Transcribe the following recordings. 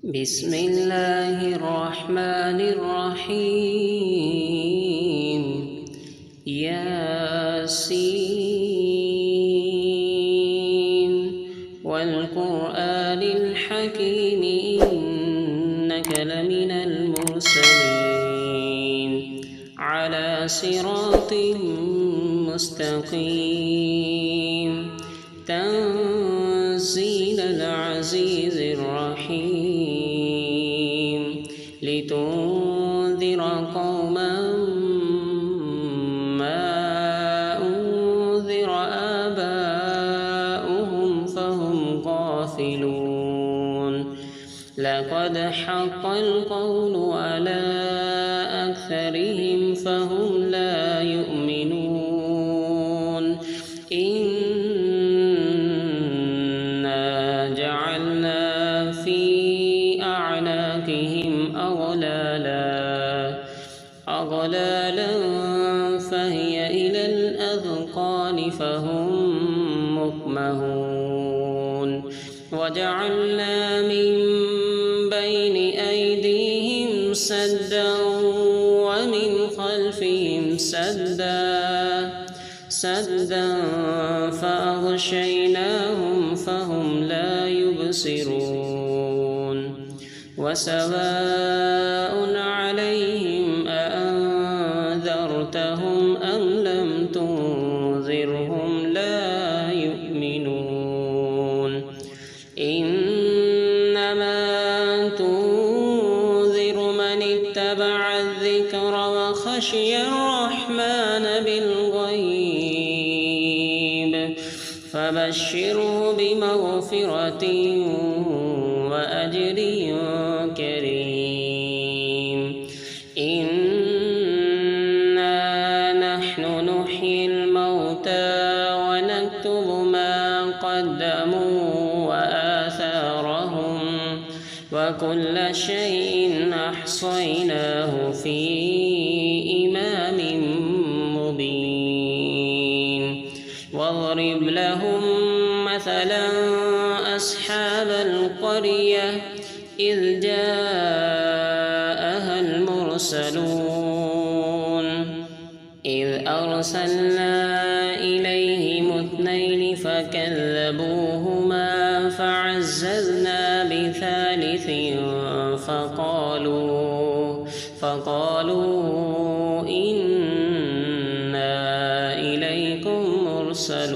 بسم الله الرحمن الرحيم. ياسين والقرآن الحكيم إنك لمن المرسلين على صراط مستقيم تنزيل العزيز الرحيم لتنذر قوما ما أنذر آباؤهم فهم غافلون لقد حق القول على أكثرهم فهم لا يؤمنون إنا جعلنا في أعناقهم أغلالا فهي إلى الأذقان فهم مقمحون وجعلنا من بين أيديهم سدا ومن خلفهم سدا فأغشيناهم فهم لا يبصرون وسواء عليهم أأنذرتهم أم لم تنذرهم لا يؤمنون إنما تنذر من اتبع الذكر وخشي الرحمن بالغيب فبشره بمغفرة وأجر كريم إنا نحن نحيي الموتى ونكتب ما قدموا وآثارهم وكل شيء أحصيناه في إمام مبين واضرب لهم مثلا أصحاب القرية إذ جاءها المرسلون إذ أرسلنا إليهم اثنين فكذبوهما فعززنا بثالث فقالوا إنا إليكم مرسلون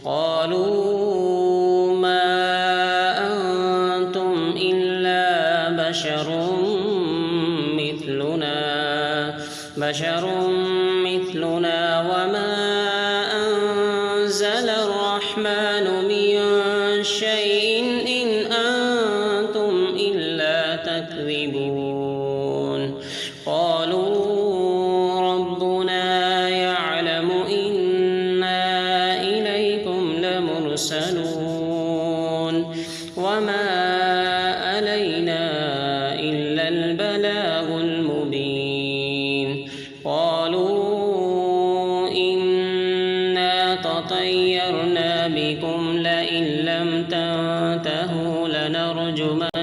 قالوا ما أنتم إلا بشر مثلنا وما أنزل الرحمن من شيء إن أنتم إلا تكذبون قالوا ربنا يعلم إنا إليكم لمرسلون وما علينا إلا البلاغ المبين قالوا إنا تطيرنا بكم لئن لم تنتهوا لنرجمنكم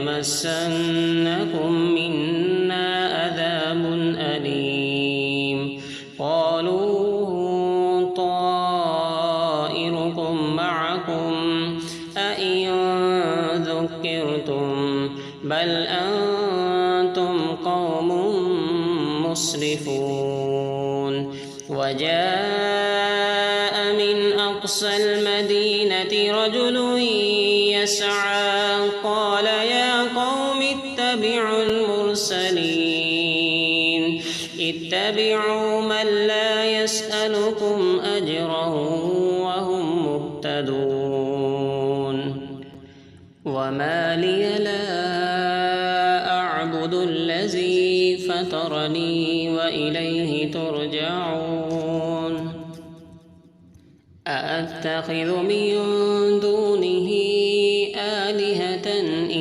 وليمسنكم منا عذاب أليم قالوا طائركم معكم أئن ذكرتم بل أنتم قوم مسرفون وجاء من أقصى المدينة رجل يسعى قال يا قوم اتبعوا المرسلين اتبعوا من لا يسألكم أجرا وهم مهتدون وما لي لا أعبد الذي فطرني وإليه ترجعون أأتخذ من دونه آلهة إن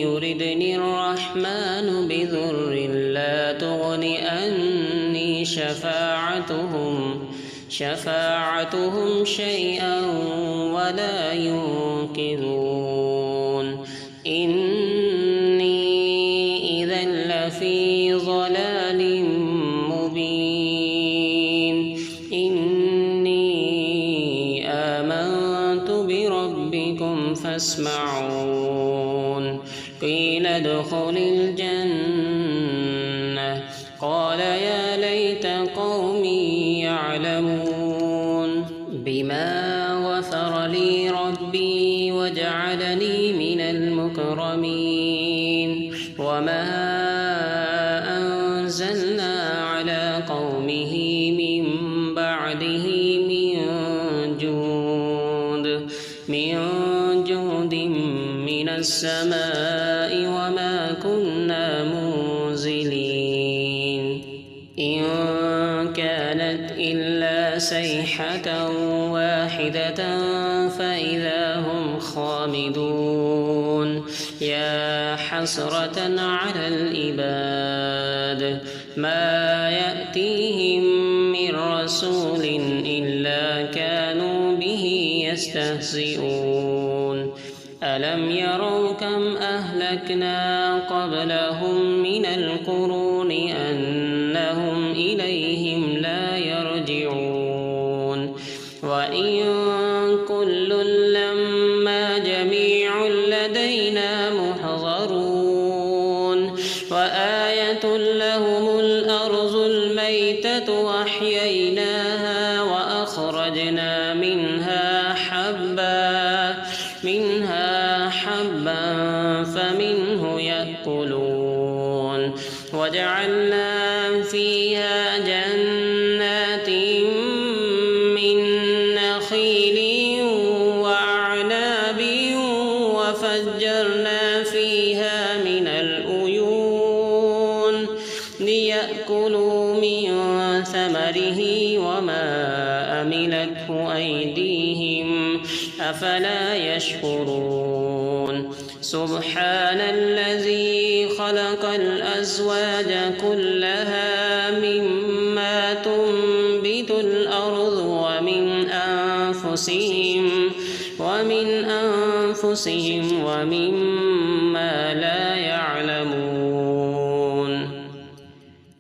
يردني الرحمن بضر لا تغن عني شفاعتهم شفاعتهم شيئا ولا ينقذون إني إذا لفي ضلال مبين إني آمنت بربكم فاسمعون قيل ادخل الجنة قال يا ليت قومي يعلمون بما غفر لي ربي وجعلني من المكرمين وما أنزلنا على قومه من بعده من جود من السماء وما كنا منزلين إن كانت إلا صيحة واحدة فإذا هم خامدون يا حسرة على العباد ما يأتيهم من رسول إلا كانوا به يستهزئون ألم يروا كم أهلكنا قبلهم من القرون أنهم إليهم لا يرجعون وإن كل لما جميع لدينا محضرون وآية لهم الأرض الميتة وأحييناها وأخرجنا منها حبا فمنه يأكلون وجعلنا فيها جنات من نخيل وأعناب وفجرنا فيها من العيون ليأكلوا من ثمره وما عملته أيديهم أفلا يشكرون سبحان الذي خلق الأزواج كلها مما تنبت الأرض ومن أنفسهم ومما لا يعلمون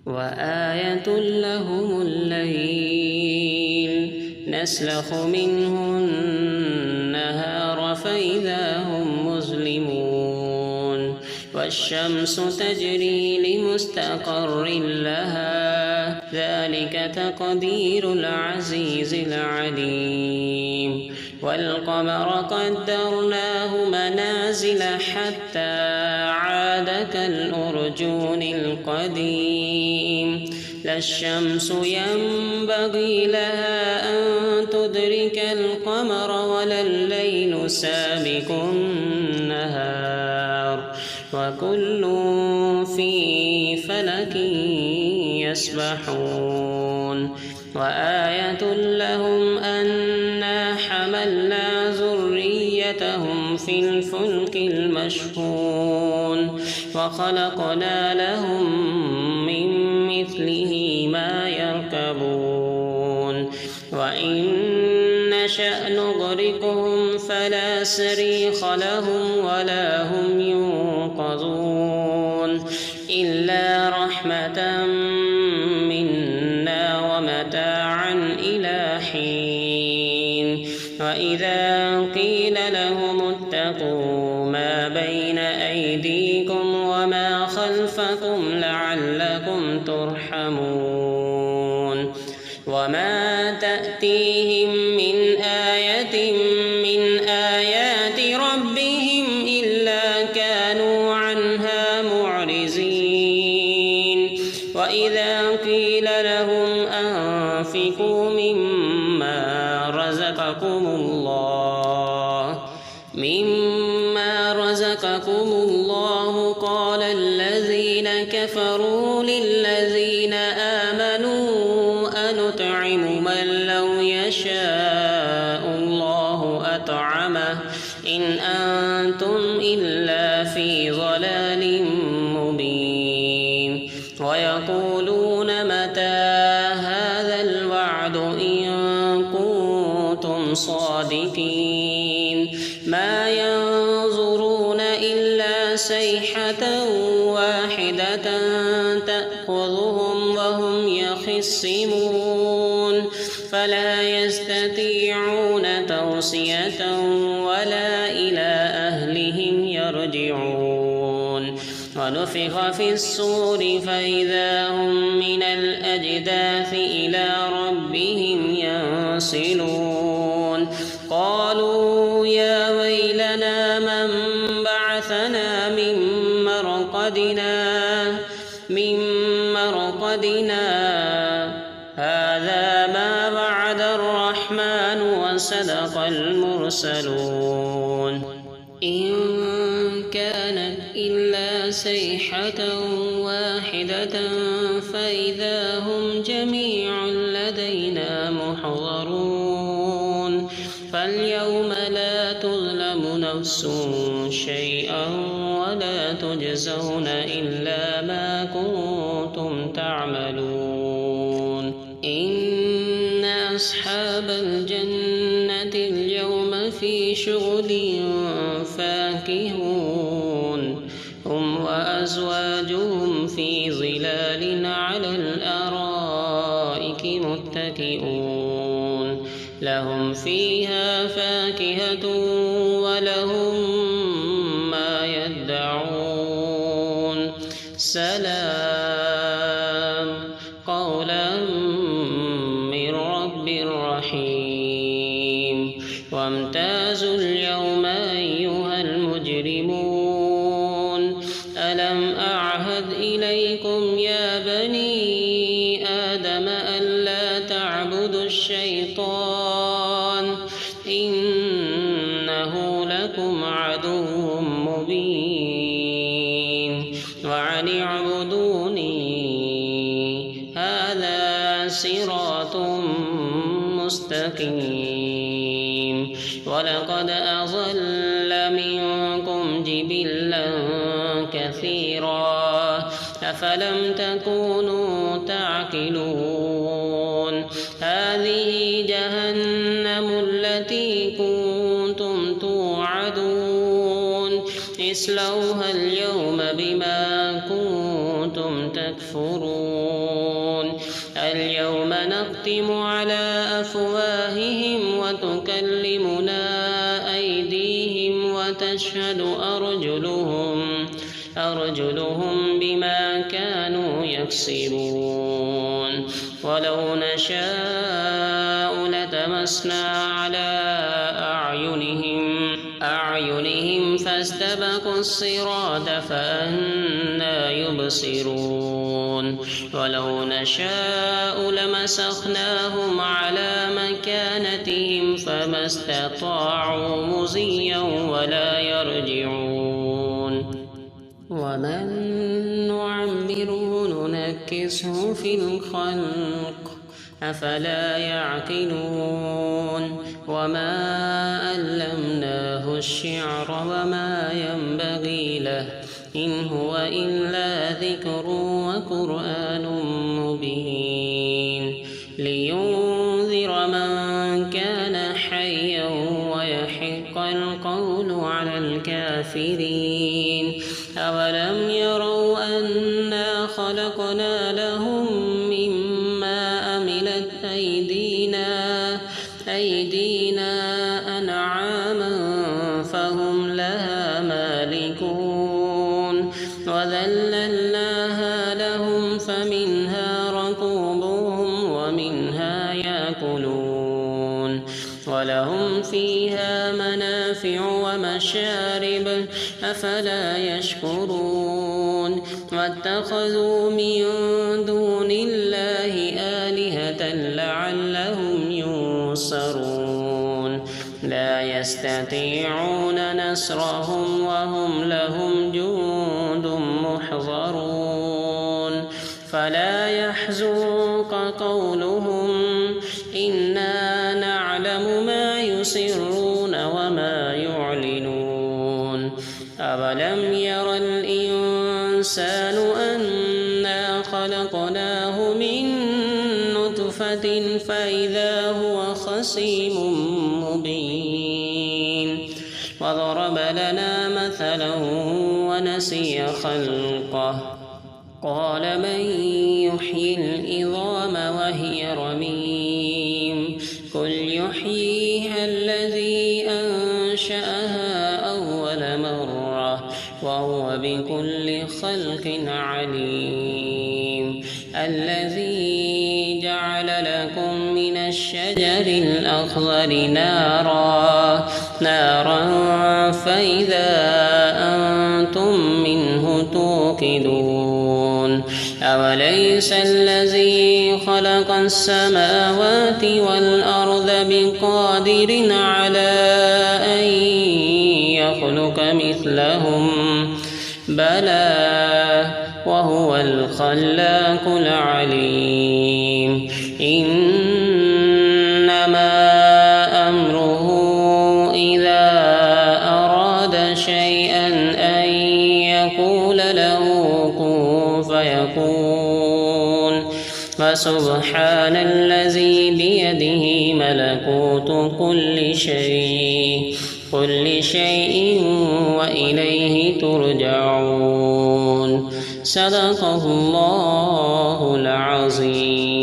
وآية لهم الليل نسلخ منه النهار فإذا هم مظلمون والشمس تجري لمستقر لها ذلك تقدير العزيز العليم والقمر قدرناه منازل حتى عاد كالأرجون القديم لا الشمس ينبغي لها أن تدرك القمر ولا الليل سابق النهار وكل في فلك يسبحون وآية لهم أنا حملنا ذريتهم في الفلك المشحون وخلقنا لهم من مثله ما يركبون وإن نشأ نغرقهم فلا صريخ لهم ولا هم ينقذون إلا رحمة منا ومتاعا إلى حين وإذا قيل لهم اتقوا ما بين أيديكم وما خلفكم لعلكم ترحمون وما تأتيهم من آية من آيات ربهم إلا كانوا عنها معرضين وإذا قيل لهم أنفقوا مما رزقكم الله قال الذين كفروا للذين آمنوا أنطعم من لو يشاء الله أطعمه إن أنتم إلا في ضلال مبين ويقولون متى هذا الوعد إن كنتم صادقين ما ينظرون إلا صيحة واحدة تأخذهم وهم يخصمون فلا يستطيعون توصية ولا إلى أهلهم يرجعون ونفخ في الصور فإذا هم من الأجداث إلى ربهم ينسلون قالوا يا ويلنا من بعثنا من مرقدنا هذا ما وعد الرحمن وصدق المرسلون إن كانت إلا صيحة واحدة فإذا هم جميع لدينا محضرون فاليوم لا تظلم نفس شيئا ولا تجزون إلا ما كنتم تعملون إن أصحاب الجنة اليوم في شغل فاكهون هم وأزواجهم في ظلال على الأرائك متكئون لهم فيها فاكهة ولهم ما يدعون سلام قولا من رب رحيم وامتازوا اليوم أيها المجرمون ألم أعهد إليكم يا بني آدم ألا تعبدوا الشيطان إنه لكم عدو مبين وأن اعبدوني هذا صراط مستقيم ولقد أضل منكم جبلا كثيرا أفلم تكونوا تعقلون هذه جهنم التي كنتم توعدون اصلوها اليوم بما كنتم تكفرون اليوم نختم على أفواههم وتكلمنا أيديهم وتشهد أرجلهم بما كانوا يكسبون ولو نشاء لتمسنا على أعينهم فاستبقوا الصراط فأنى يبصرون ولو نشاء لمسخناهم على مكانتهم فما استطاعوا مضيا ولا يرجعون ومن نعمره ننكسه في الخلق أفلا يعقلون وما علمناه الشعر وما ينبغي له إن هو إلا ذكر وقرآن مبين لينذر من كان حيا ويحق القول على الكافرين أولم يروا أنا خلقنا لهم مما عملت أيدينا أنعاما فهم لها مالكون وذللناها لهم فمنها ركوبهم ومنها يأكلون ولهم فيها منافع ومشارب أفلا يشكرون واتخذوا من دون الله آلهة لعلهم ينصرون لا يستطيعون نصرهم وهم لهم جند محضرون فلا يحزنك قولهم إنا نعلم ما يسرون وما يعلنون أولم ير الإنسان أنا خلقناه من نطفة فإذا هو خصيم مبين وضرب لنا مثلا ونسي خلقه قال من يحيي العظام وهي رميم قل يحييها الذي أنشأها أول مرة وهو بكل خلق عليم الذي جعل لكم من الشجر الأخضر نارا فإذا أنتم منه توقدون أوليس الذي خلق السماوات والأرض بقادر على أن يخلق مثلهم بلى وهو الخلاق العليم إنما أمره إذا أراد شيئا أن يقول له كن فيكون فسبحان الذي بيده ملكوت كل شيء وإليه ترجعون صدق الله العظيم.